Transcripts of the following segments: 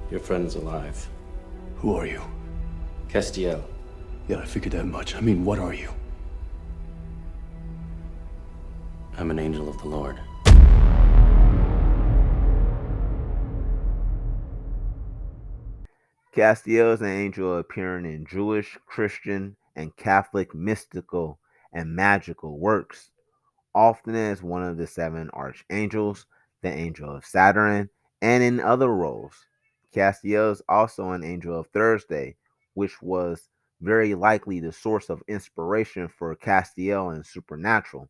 Your friend's alive. Who are you? Castiel. Yeah, I figured that much. I mean, what are you? I'm an angel of the Lord. Castiel is an angel appearing in Jewish, Christian, and Catholic mystical and magical works, often as one of the seven archangels, the angel of Saturn, and in other roles. Castiel is also an angel of Thursday, which was very likely the source of inspiration for Castiel in Supernatural,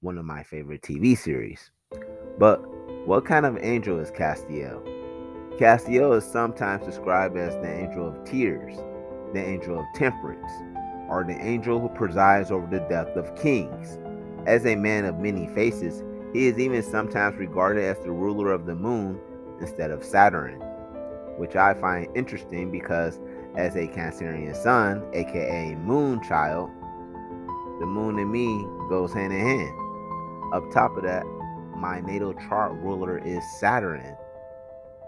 one of my favorite TV series. But what kind of angel is Castiel? Castiel is sometimes described as the angel of tears, the angel of temperance, or the angel who presides over the death of kings. As a man of many faces, he is even sometimes regarded as the ruler of the moon instead of Saturn, which I find interesting because as a Cancerian sun, aka moon child, the moon and me goes hand in hand. Up top of that, my natal chart ruler is Saturn,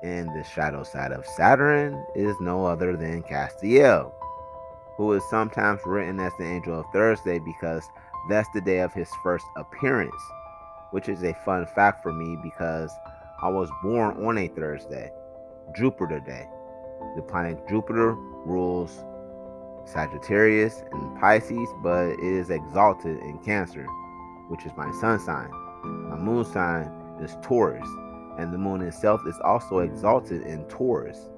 and the shadow side of Saturn is no other than Castiel, who is sometimes written as the angel of Thursday because that's the day of his first appearance, which is a fun fact for me because I was born on a Thursday, Jupiter Day. The planet Jupiter rules Sagittarius and Pisces, but it is exalted in Cancer, which is my sun sign. My moon sign is Taurus, and the moon itself is also exalted in Taurus.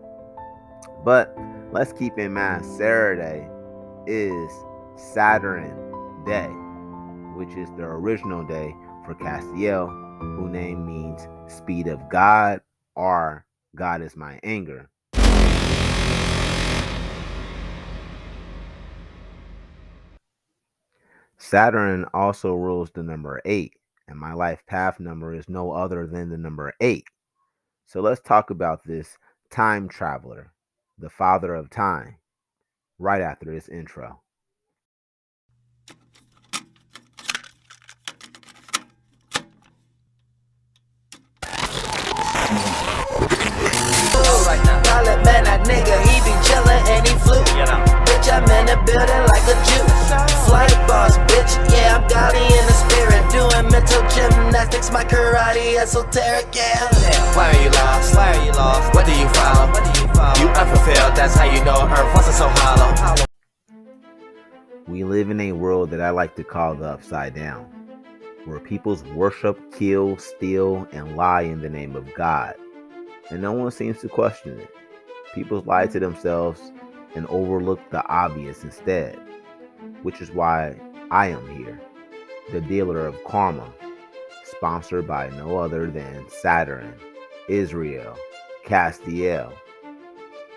But let's keep in mind Saturday is Saturn Day, which is the original day for Castiel, whose name means speed of God or God is my anger. Saturn also rules the number 8, and my life path number is no other than the number 8. So let's talk about this time traveler, the father of time, right after this intro. Right now. Pilot man, that nigga, he be chillin' and he flew. Bitch, I'm in the building like a Jew. Flight boss, bitch, yeah, I'm godly in the spirit. Doing mental gymnastics, my karate esoteric, yeah. Why are you lost? Why are you lost? What do you follow? You unfulfilled, that's how you know Earth wasn't so hollow. We live in a world that I like to call the upside down, where people's worship, kill, steal, and lie in the name of God. And no one seems to question it. People lie to themselves and overlook the obvious instead, which is why I am here, the dealer of karma, sponsored by no other than Saturn, Israel, Castiel.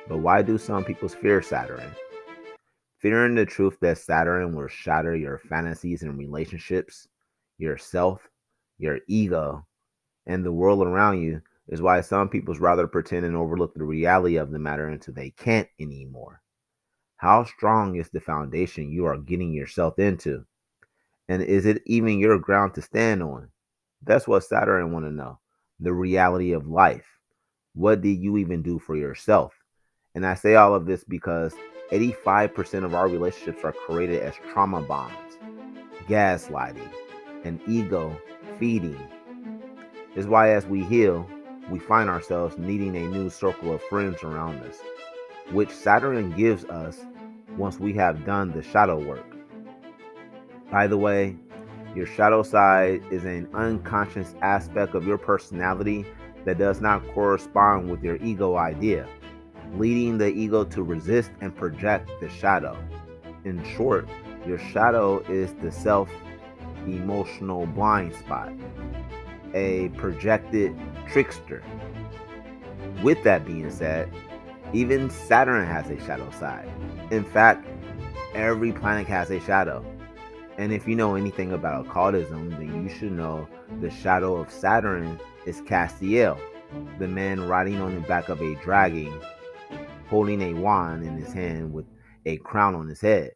But why do some people fear Saturn? Fearing the truth that Saturn will shatter your fantasies and relationships, yourself, your ego, and the world around you is why some people rather pretend and overlook the reality of the matter until they can't anymore. How strong is the foundation you are getting yourself into? And is it even your ground to stand on? That's what Saturn want to know. The reality of life. What did you even do for yourself? And I say all of this because 85% of our relationships are created as trauma bonds, gaslighting, and ego feeding. Is why as we heal, we find ourselves needing a new circle of friends around us, which Saturn gives us once we have done the shadow work. By the way, your shadow side is an unconscious aspect of your personality that does not correspond with your ego idea, leading the ego to resist and project the shadow. In short, your shadow is the self emotional blind spot, a projected trickster. With that being said, even Saturn has a shadow side. In fact, every planet has a shadow. And if you know anything about occultism, then you should know the shadow of Saturn is Castiel, the man riding on the back of a dragon, holding a wand in his hand with a crown on his head,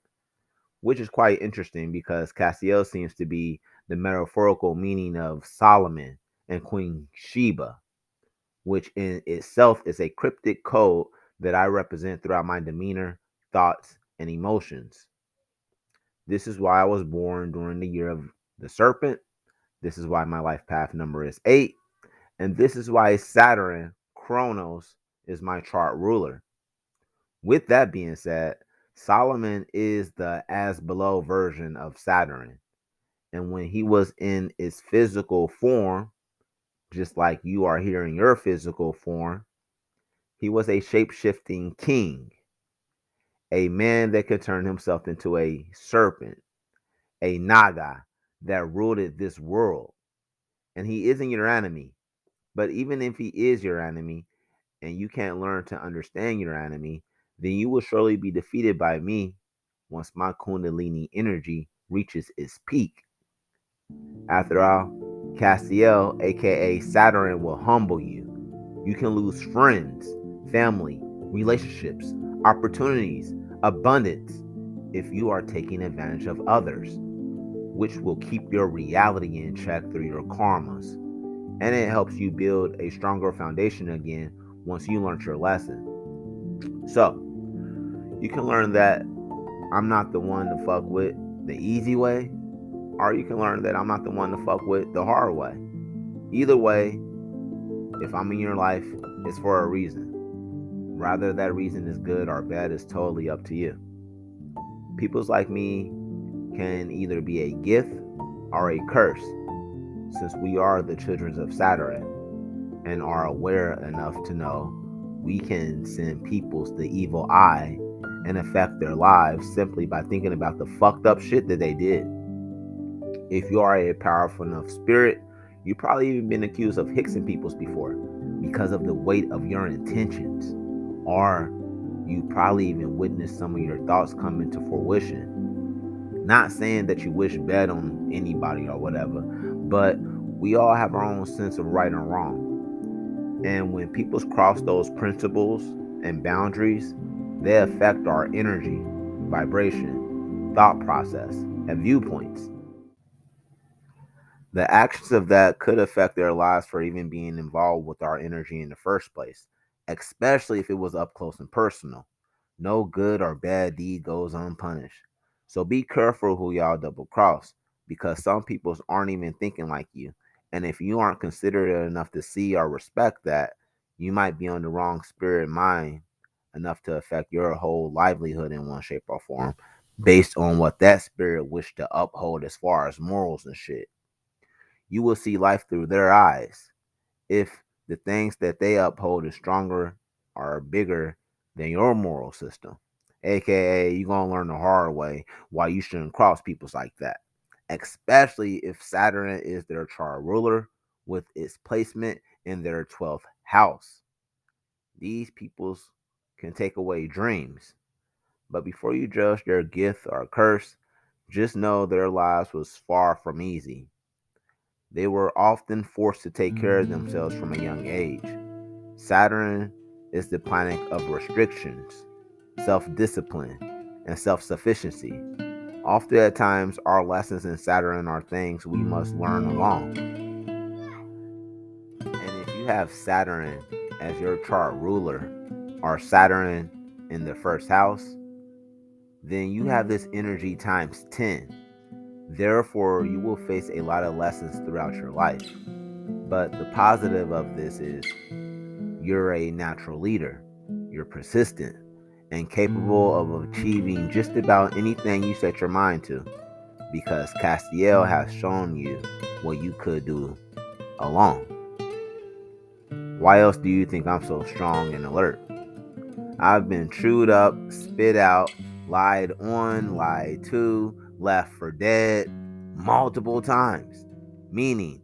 which is quite interesting because Castiel seems to be the metaphorical meaning of Solomon and Queen Sheba. which in itself is a cryptic code that I represent throughout my demeanor, thoughts, and emotions. This is why I was born during the year of the serpent. This is why my life path number is 8. And this is why Saturn, Chronos, is my chart ruler. With that being said, Solomon is the as below version of Saturn. And when he was in its physical form, just like you are here in your physical form, he was a shape shifting king, a man that could turn himself into a serpent, a naga that ruled this world. And he isn't your enemy. But even if he is your enemy and you can't learn to understand your enemy, then you will surely be defeated by me once my Kundalini energy reaches its peak. After all, Castiel, aka Saturn, will humble you. You can lose friends, family, relationships, opportunities, abundance if you are taking advantage of others, which will keep your reality in check through your karmas. And it helps you build a stronger foundation again once you learn your lesson. So, you can learn that I'm not the one to fuck with the easy way, or you can learn that I'm not the one to fuck with the hard way. Either way, if I'm in your life, it's for a reason. Rather that reason is good or bad is totally up to you. Peoples like me can either be a gift or a curse, since we are the children of Saturn and are aware enough to know we can send peoples the evil eye and affect their lives simply by thinking about the fucked up shit that they did. If you are a powerful enough spirit, you've probably even been accused of hixing peoples before because of the weight of your intentions. Or you probably even witnessed some of your thoughts come into fruition. Not saying that you wish bad on anybody or whatever, but we all have our own sense of right and wrong. And when people cross those principles and boundaries, they affect our energy, vibration, thought process, and viewpoints. The actions of that could affect their lives for even being involved with our energy in the first place, especially if it was up close and personal. No good or bad deed goes unpunished. So be careful who y'all double cross, because some people aren't even thinking like you. And if you aren't considerate enough to see or respect that, you might be on the wrong spirit mind enough to affect your whole livelihood in one shape or form based on what that spirit wished to uphold as far as morals and shit. You will see life through their eyes. If the things that they uphold is stronger or bigger than your moral system, aka you're gonna learn the hard way why you shouldn't cross peoples like that. Especially if Saturn is their chart ruler with its placement in their 12th house. These peoples can take away dreams. But before you judge their gift or curse, just know their lives was far from easy. They were often forced to take care of themselves from a young age. Saturn is the planet of restrictions, self-discipline, and self-sufficiency. Often at times, our lessons in Saturn are things we must learn along. And if you have Saturn as your chart ruler, or Saturn in the first house, then you have this energy times 10. Therefore, you will face a lot of lessons throughout your life. But the positive of this is you're a natural leader. You're persistent and capable of achieving just about anything you set your mind to, because Castiel has shown you what you could do alone. Why else do you think I'm so strong and alert? I've been chewed up, spit out, lied on, lied to, left for dead multiple times. Meaning,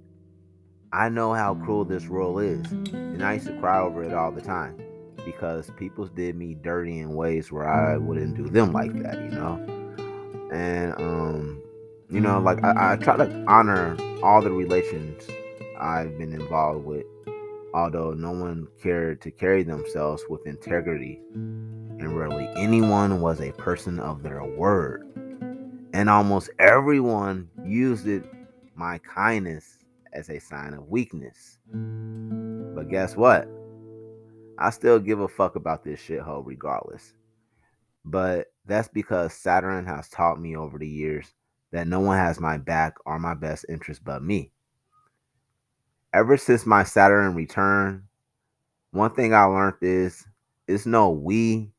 I know how cruel this world is, and I used to cry over it all the time because people did me dirty in ways where I wouldn't do them like that, you know? And, like I try to honor all the relations I've been involved with, although no one cared to carry themselves with integrity, and rarely anyone was a person of their word. And almost everyone used my kindness as a sign of weakness. But guess what? I still give a fuck about this shithole regardless. But that's because Saturn has taught me over the years that no one has my back or my best interest but me. Ever since my Saturn return, one thing I learned is it's no we,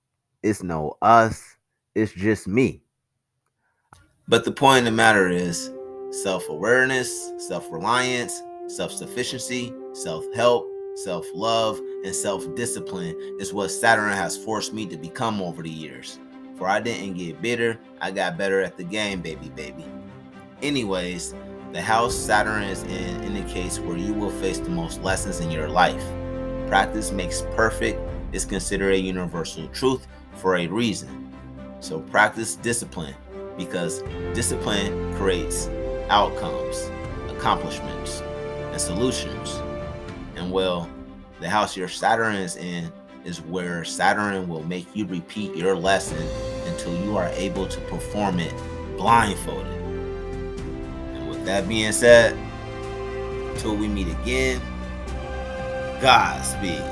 it's no us, it's just me. But the point of the matter is self-awareness, self-reliance, self-sufficiency, self-help, self-love, and self-discipline is what Saturn has forced me to become over the years. For I didn't get bitter, I got better at the game, baby. Anyways, the house Saturn is in indicates where you will face the most lessons in your life. Practice makes perfect is considered a universal truth for a reason. So practice discipline, because discipline creates outcomes, accomplishments, and solutions. And well, the house your Saturn is in is where Saturn will make you repeat your lesson until you are able to perform it blindfolded. And with that being said, until we meet again, Godspeed.